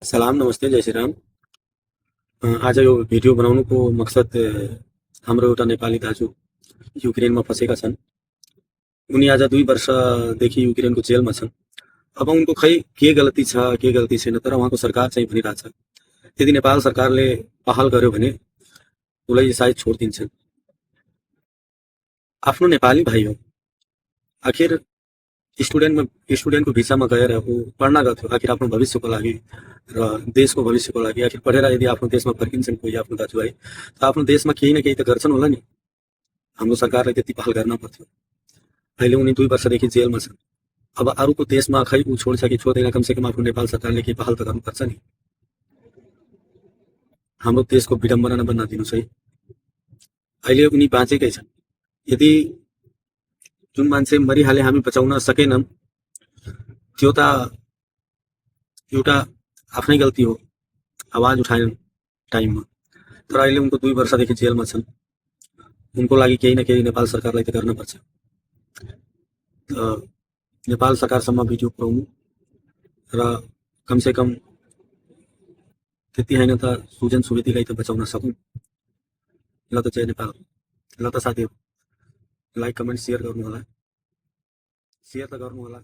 सलाम, नमस्ते, जय श्री राम। आज यो भिडियो बनाउनुको मकसद हाम्रो एउटा नेपाली दाजु युक्रेनमा फँसेका छन्। उनी आज 2 वर्षदेखि युक्रेनको जेलमा छन्। अब उनको खै के गल्ती छ के गल्ती छैन, तर उहाँको सरकार चाहिँ भनिरहेछ यदि नेपाल सरकारले पहल गर्यो भने उसलाई सायद छोडिदिन्छन्। आफ्नो नेपाली भाइ हो, आखिर स्टुडेन्टको भिसामा गएर ऊ पढ्न गएको थियो, आखिर आफ्नो भविष्यको लागि र देशको भविष्यको लागि। आखिर पढेर यदि आफ्नो देशमा फर्किन्छन् कोही आफ्नो दाजुभाइ, त आफ्नो देशमा केही न केही त गर्छन् होला नि। हाम्रो सरकारले त्यति पहल गर्न पर्थ्यो। अहिले उनी 2 वर्षदेखि जेलमा छन्। अब अरूको देशमा खै ऊ छोड्छ कि छोड्दैन, कमसेकम आफ्नो नेपाल सरकारले केही पहल त गर्नुपर्छ नि। हाम्रो देशको विडम्बना नबन्न दिनुहोस् है। अहिले उनी बाँचेकै छन्। यदि जुन मान्छे मरिहाले हामी बचाउन सकेनन्, त्यो त एउटा आफ्नै गल्ती हो, आवाज उठाएनन् टाइममा। तर अहिले उनको 2 वर्षदेखि जेलमा छन्। उनको लागि केही न केही नेपाल सरकारलाई त गर्नुपर्छ। नेपाल सरकारसम्म भिडियो पुर्याउनु र कमसेकम त्यति होइन त सुजन सुवेदीलाई त बचाउन सकौँ। ल त जय नेपाल। ल त साथीहरू, लाइक कमेन्ट सेयर गर्नु होला, सेयर त गर्नु होला।